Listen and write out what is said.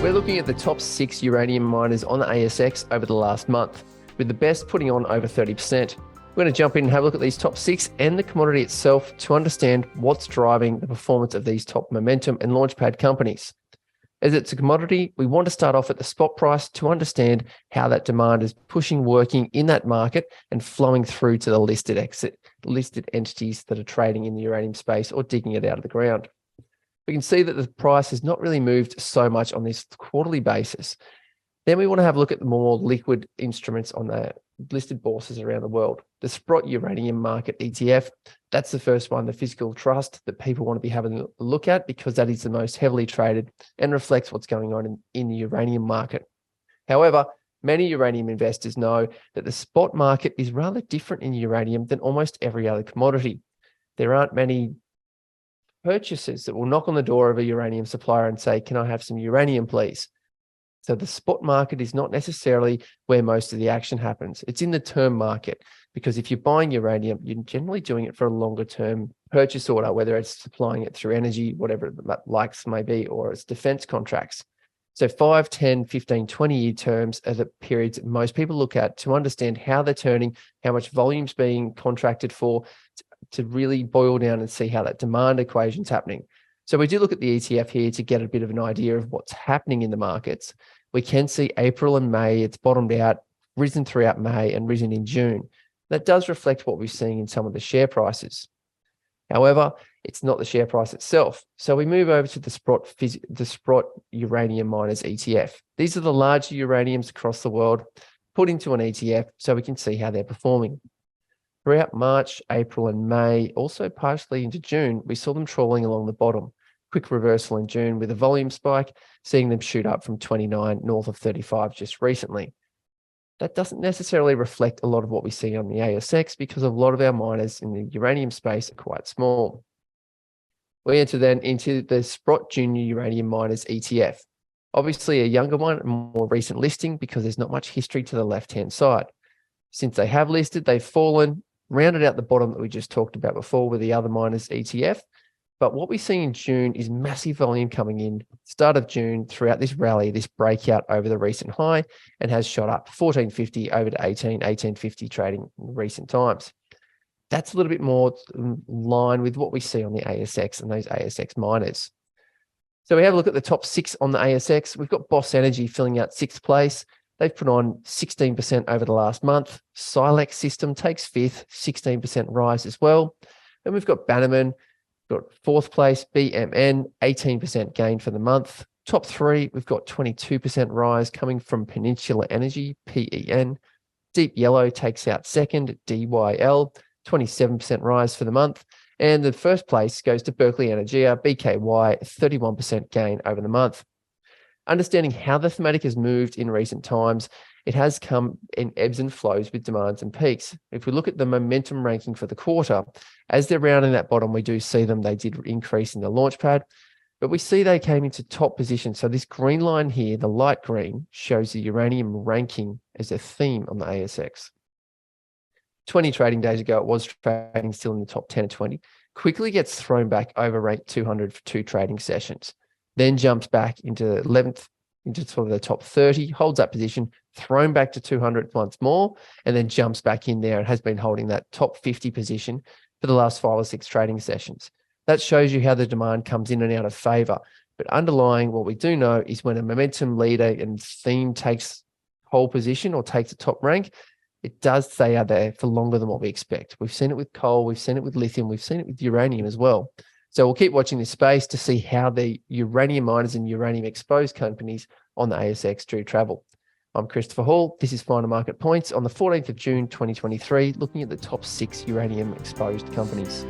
We're looking at the top 6 uranium miners on the ASX over the last month, with the best putting on over 30%. We're going to jump in and have a look at these top 6 and the commodity itself to understand what's driving the performance of these top momentum and launchpad companies. As it's a commodity, we want to start off at the spot price to understand how that demand is working in that market and flowing through to the listed entities that are trading in the uranium space or digging it out of the ground. We can see that the price has not really moved so much on this quarterly basis. Then we want to have a look at the more liquid instruments on the listed bourses around the world. The Sprott Uranium Market ETF, that's the first one, the physical trust that people want to be having a look at because that is the most heavily traded and reflects what's going on in the uranium market. However, many uranium investors know that the spot market is rather different in uranium than almost every other commodity. There aren't many purchasers that will knock on the door of a uranium supplier and say, "Can I have some uranium, please?" So the spot market is not necessarily where most of the action happens. It's in the term market, because if you're buying uranium, you're generally doing it for a longer term purchase order, whether it's supplying it through energy, whatever the likes may be, or it's defense contracts. So 5, 10, 15, 20-year terms are the periods most people look at to understand how they're turning, how much volume's being contracted for, to really boil down and see how that demand equation's happening. So we do look at the ETF here to get a bit of an idea of what's happening in the markets. We can see April and May, it's bottomed out, risen throughout May and risen in June. That does reflect what we're seeing in some of the share prices. However, it's not the share price itself. So we move over to the Sprott Uranium Miners ETF. These are the larger uraniums across the world put into an ETF so we can see how they're performing. Throughout March, April and May, also partially into June, we saw them trawling along the bottom. Quick reversal in June with a volume spike, seeing them shoot up from 29 north of 35 just recently. That doesn't necessarily reflect a lot of what we see on the ASX because a lot of our miners in the uranium space are quite small. We enter then into the Sprott Junior Uranium Miners ETF. Obviously a younger one, a more recent listing because there's not much history to the left-hand side. Since they have listed, they've fallen, rounded out the bottom that we just talked about before with the other miners ETF. But what we see in June is massive volume coming in, start of June, throughout this rally, this breakout over the recent high, and has shot up 1450 over to 1850 trading in recent times. That's a little bit more in line with what we see on the ASX and those ASX miners. So we have a look at the top 6 on the ASX. We've got Boss Energy filling out 6th place. They've put on 16% over the last month. Silex system takes 5th, 16% rise as well. Then we've got Bannerman, got 4th place, BMN, 18% gain for the month. Top 3, we've got 22% rise coming from Peninsula Energy, PEN. Deep Yellow takes out 2nd, DYL, 27% rise for the month. And the 1st place goes to Berkeley Energia, BKY, 31% gain over the month. Understanding how the thematic has moved in recent times, it has come in ebbs and flows with demands and peaks. If we look at the momentum ranking for the quarter, as they're rounding that bottom, we do see them. They did increase in the launchpad, but we see they came into top position. So this green line here, the light green, shows the uranium ranking as a theme on the ASX. 20 trading days ago, it was trading still in the top 10 or 20, quickly gets thrown back over rank 200 for 2 trading sessions. Then jumps back into 11th, into sort of the top 30, holds that position, thrown back to 200 once more, and then jumps back in there and has been holding that top 50 position for the last 5 or 6 trading sessions. That shows you how the demand comes in and out of favor. But underlying what we do know is when a momentum leader and theme takes whole position or takes a top rank, it does stay out there for longer than what we expect. We've seen it with coal, we've seen it with lithium, we've seen it with uranium as well. So we'll keep watching this space to see how the uranium miners and uranium exposed companies on the ASX do travel. I'm Christopher Hall. This is Final Market Points on the 14th of June, 2023, looking at the top 6 uranium exposed companies.